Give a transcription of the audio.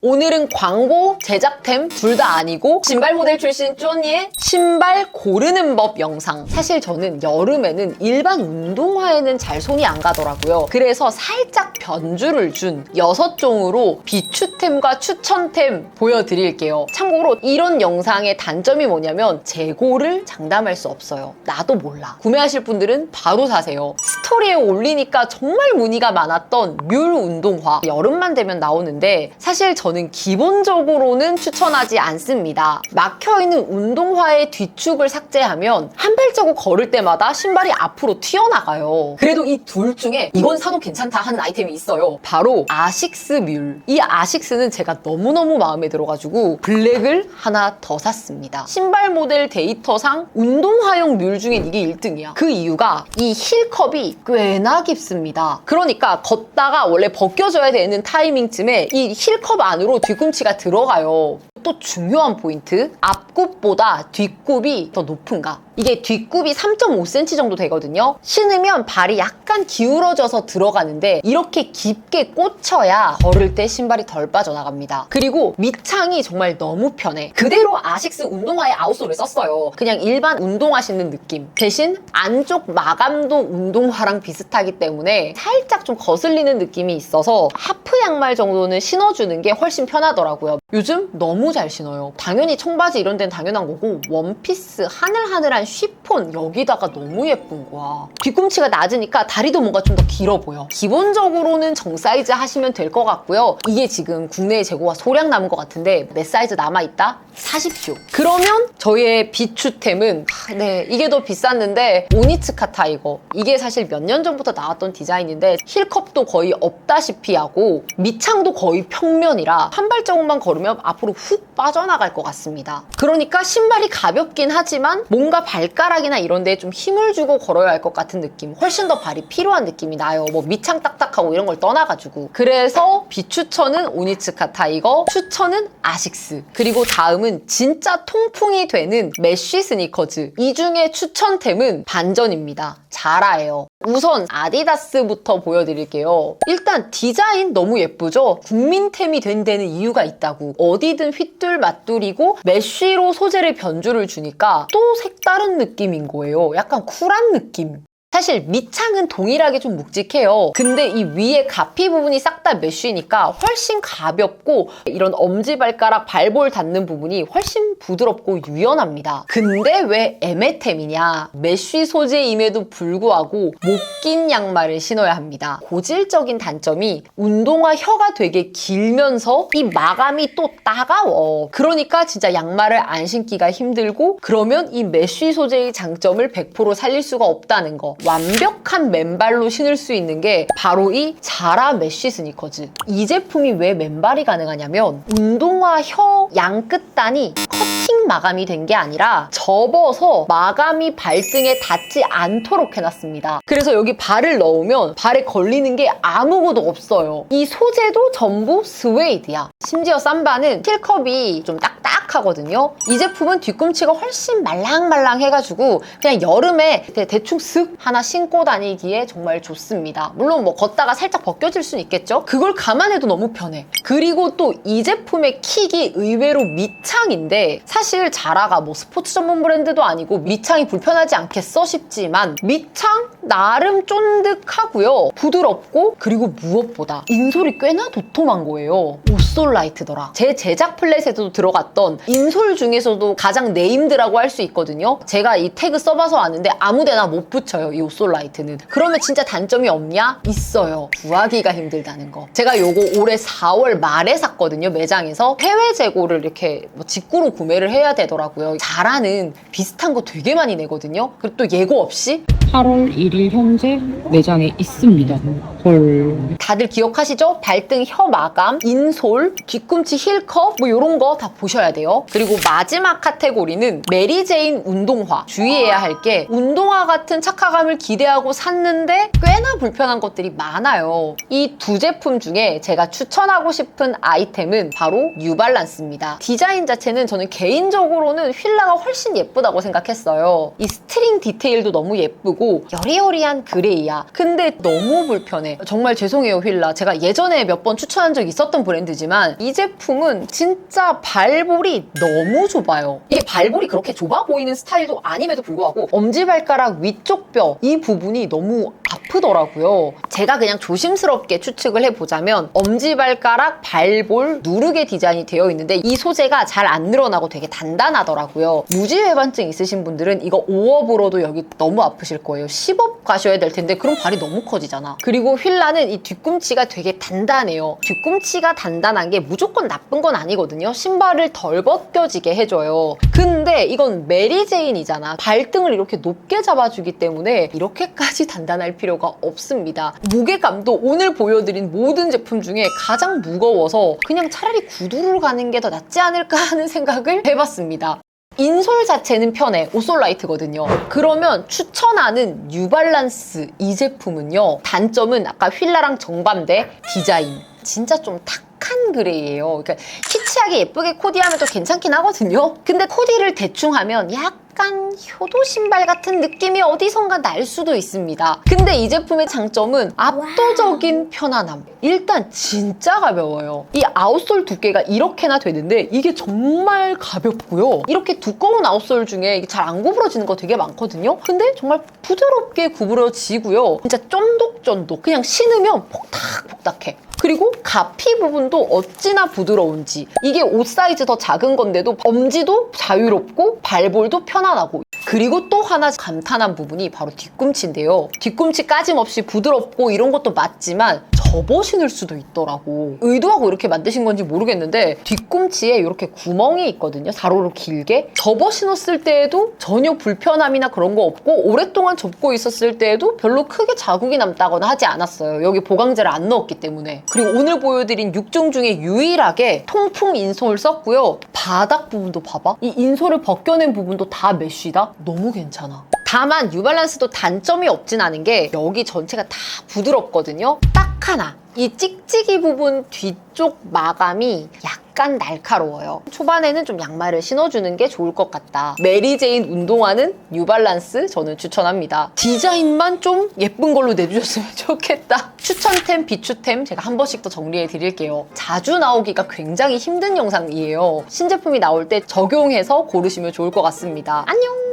오늘은 광고, 제작템 둘 다 아니고 신발 모델 출신 쫀이의 신발 고르는 법 영상. 사실 저는 여름에는 일반 운동화에는 잘 손이 안 가더라고요. 그래서 살짝 변주를 준 6종으로 비추템과 추천템 보여드릴게요. 참고로 이런 영상의 단점이 뭐냐면 재고를 장담할 수 없어요. 나도 몰라. 구매하실 분들은 바로 사세요. 스토리에 올리니까 정말 문의가 많았던 뮬 운동화. 여름만 되면 나오는데 사실 저는 기본적으로는 추천하지 않습니다. 막혀있는 운동화의 뒤축을 삭제하면 한 발자국 걸을 때마다 신발이 앞으로 튀어나가요. 그래도 이 둘 중에 이건 사도 괜찮다 하는 아이템이 있어요. 바로 아식스 뮬. 이 아식스는 제가 너무너무 마음에 들어가지고 블랙을 하나 더 샀습니다. 신발 모델 데이터상 운동화용 뮬 중엔 이게 1등이야. 그 이유가 이 힐컵이 꽤나 깊습니다. 그러니까 걷다가 원래 벗겨져야 되는 타이밍쯤에 이 힐컵 안으로 뒤꿈치가 들어가요. 또 중요한 포인트, 앞굽보다 뒷굽이 더 높은가? 이게 뒷굽이 3.5cm 정도 되거든요. 신으면 발이 약간 기울어져서 들어가는데 이렇게 깊게 꽂혀야 걸을 때 신발이 덜 빠져나갑니다. 그리고 밑창이 정말 너무 편해. 그대로 아식스 운동화의 아웃솔을 썼어요. 그냥 일반 운동화 신는 느낌. 대신 안쪽 마감도 운동화랑 비슷하기 때문에 살짝 좀 거슬리는 느낌이 있어서 하프 양말 정도는 신어주는 게 훨씬 편하더라고요. 요즘 너무 잘 신어요. 당연히 청바지 이런 데는 당연한 거고 원피스, 하늘하늘한 쉬폰 여기다가 너무 예쁜 거야. 뒤꿈치가 낮으니까 다리도 뭔가 좀 더 길어 보여. 기본적으로는 정 사이즈 하시면 될 것 같고요. 이게 지금 국내에 재고가 소량 남은 것 같은데 몇 사이즈 남아있다? 사십시오. 그러면 저의 비추템은 네, 이게 더 비쌌는데 오니츠카 타이거. 이게 사실 몇 년 전부터 나왔던 디자인인데 힐컵도 거의 없다시피 하고 밑창도 거의 평면이라 한 발자국만 걸으면 앞으로 훅 빠져나갈 것 같습니다. 그러니까 신발이 가볍긴 하지만 뭔가 발가락이나 이런 데에 좀 힘을 주고 걸어야 할 것 같은 느낌. 훨씬 더 발이 필요한 느낌이 나요. 뭐 밑창 딱딱하고 이런 걸 떠나가지고. 그래서 비추천은 오니츠카 타이거, 추천은 아식스. 그리고 다음은 진짜 통풍이 되는 메쉬 스니커즈. 이 중에 추천템은 반전입니다. 자라예요. 우선 아디다스부터 보여드릴게요. 일단 디자인 너무 예쁘죠? 국민템이 된 데는 이유가 있다고. 어디든 휘뚤마뚤이고 메쉬로 소재를 변주를 주니까 또 색다른 느낌인 거예요. 약간 쿨한 느낌. 사실 밑창은 동일하게 좀 묵직해요. 근데 이 위에 가피 부분이 싹 다 메쉬니까 훨씬 가볍고 이런 엄지발가락 발볼 닿는 부분이 훨씬 부드럽고 유연합니다. 근데 왜 애매템이냐? 메쉬 소재임에도 불구하고 못 낀 양말을 신어야 합니다. 고질적인 단점이 운동화 혀가 되게 길면서 이 마감이 또 따가워. 그러니까 진짜 양말을 안 신기가 힘들고 그러면 이 메쉬 소재의 장점을 100% 살릴 수가 없다는 거. 완벽한 맨발로 신을 수 있는 게 바로 이 자라 메쉬 스니커즈. 이 제품이 왜 맨발이 가능하냐면 운동화 혀 양끝단이 커팅 마감이 된 게 아니라 접어서 마감이 발등에 닿지 않도록 해놨습니다. 그래서 여기 발을 넣으면 발에 걸리는 게 아무것도 없어요. 이 소재도 전부 스웨이드야. 심지어 삼바는 힐컵이 좀 딱딱하거든요. 이 제품은 뒤꿈치가 훨씬 말랑말랑해가지고 그냥 여름에 대충 쓱 하나 신고 다니기에 정말 좋습니다. 물론 뭐 걷다가 살짝 벗겨질 수는 있겠죠? 그걸 감안해도 너무 편해. 그리고 또 이 제품의 킥이 의외로 밑창인데 사실 자라가 뭐 스포츠 전문 브랜드도 아니고 밑창이 불편하지 않겠어 싶지만 밑창 나름 쫀득하고요. 부드럽고 그리고 무엇보다 인솔이 꽤나 도톰한 거예요. 오솔라이트더라. 제 제작 플랫에도 들어갔던 인솔 중에서도 가장 네임드라고 할 수 있거든요. 제가 이 태그 써봐서 아는데 아무데나 못 붙여요. 이 오솔라이트는. 그러면 진짜 단점이 없냐? 있어요. 구하기가 힘들다는 거. 제가 요거 올해 4월 말에 샀거든요. 매장에서. 해외 재고를 이렇게 뭐 직구로 구매를 해야 되더라고요. 자라는 비슷한 거 되게 많이 내거든요. 그리고 또 예고 없이 8월 1일 현재 매장에 있습니다. 헐. 다들 기억하시죠? 발등 혀 마감, 인솔, 뒤꿈치 힐컵 뭐 이런 거 다 보셔야 돼요. 그리고 마지막 카테고리는 메리제인 운동화. 주의해야 할 게 운동화 같은 착화감을 기대하고 샀는데 꽤나 불편한 것들이 많아요. 이 두 제품 중에 제가 추천하고 싶은 아이템은 바로 뉴발란스입니다. 디자인 자체는 저는 개인적으로는 휠라가 훨씬 예쁘다고 생각했어요. 이 스트링 디테일도 너무 예쁘고 예쁘고 여리여리한 그레이야. 근데 너무 불편해. 정말 죄송해요, 휠라. 제가 예전에 몇 번 추천한 적이 있었던 브랜드지만 이 제품은 진짜 발볼이 너무 좁아요. 이게 발볼이 그렇게 좁아 보이는 스타일도 아님에도 불구하고 엄지발가락 위쪽 뼈 이 부분이 너무 아프더라고요. 제가 그냥 조심스럽게 추측을 해보자면 엄지발가락, 발볼 누르게 디자인이 되어 있는데 이 소재가 잘 안 늘어나고 되게 단단하더라고요. 무지외반증 있으신 분들은 이거 5업으로도 여기 너무 아프실 거예요. 10업 가셔야 될 텐데 그럼 발이 너무 커지잖아. 그리고 휠라는 이 뒤꿈치가 되게 단단해요. 뒤꿈치가 단단한 게 무조건 나쁜 건 아니거든요. 신발을 덜 벗겨지게 해줘요. 근데 이건 메리제인이잖아. 발등을 이렇게 높게 잡아주기 때문에 이렇게까지 단단할 필요가 없습니다. 무게감도 오늘 보여드린 모든 제품 중에 가장 무거워서 그냥 차라리 구두를 가는 게 더 낫지 않을까 하는 생각을 해봤습니다. 인솔 자체는 편해. 오솔라이트거든요. 그러면 추천하는 뉴발란스 이 제품은요. 단점은 아까 휠라랑 정반대 디자인. 진짜 좀 탁한 그레이예요. 그러니까 키치하게 예쁘게 코디하면 또 괜찮긴 하거든요. 근데 코디를 대충 하면 약간 효도 신발 같은 느낌이 어디선가 날 수도 있습니다. 근데 이 제품의 장점은 압도적인 편안함. 일단 진짜 가벼워요. 이 아웃솔 두께가 이렇게나 되는데 이게 정말 가볍고요. 이렇게 두꺼운 아웃솔 중에 잘 안 구부러지는 거 되게 많거든요. 근데 정말 부드럽게 구부러지고요. 진짜 쫀득쫀득. 그냥 신으면 폭닥폭닥해. 그리고 가피 부분도 어찌나 부드러운지. 이게 옷 사이즈 더 작은 건데도 엄지도 자유롭고 발볼도 편안하고. 그리고 또 하나 감탄한 부분이 바로 뒤꿈치인데요. 뒤꿈치 까짐없이 부드럽고 이런 것도 맞지만 접어 신을 수도 있더라고. 의도하고 이렇게 만드신 건지 모르겠는데 뒤꿈치에 이렇게 구멍이 있거든요. 가로로 길게. 접어 신었을 때에도 전혀 불편함이나 그런 거 없고 오랫동안 접고 있었을 때에도 별로 크게 자국이 남다거나 하지 않았어요. 여기 보강제를 안 넣었기 때문에. 그리고 오늘 보여드린 6종 중에 유일하게 통풍 인솔 썼고요. 바닥 부분도 봐봐. 이 인솔을 벗겨낸 부분도 다 메쉬다? 너무 괜찮아. 다만 뉴발란스도 단점이 없진 않은 게 여기 전체가 다 부드럽거든요. 딱 하나. 이 찍찍이 부분 뒤쪽 마감이 약간 날카로워요. 초반에는 좀 양말을 신어주는 게 좋을 것 같다. 메리제인 운동화는 뉴발란스 저는 추천합니다. 디자인만 좀 예쁜 걸로 내주셨으면 좋겠다. 추천템, 비추템 제가 한 번씩 더 정리해 드릴게요. 자주 나오기가 굉장히 힘든 영상이에요. 신제품이 나올 때 적용해서 고르시면 좋을 것 같습니다. 안녕!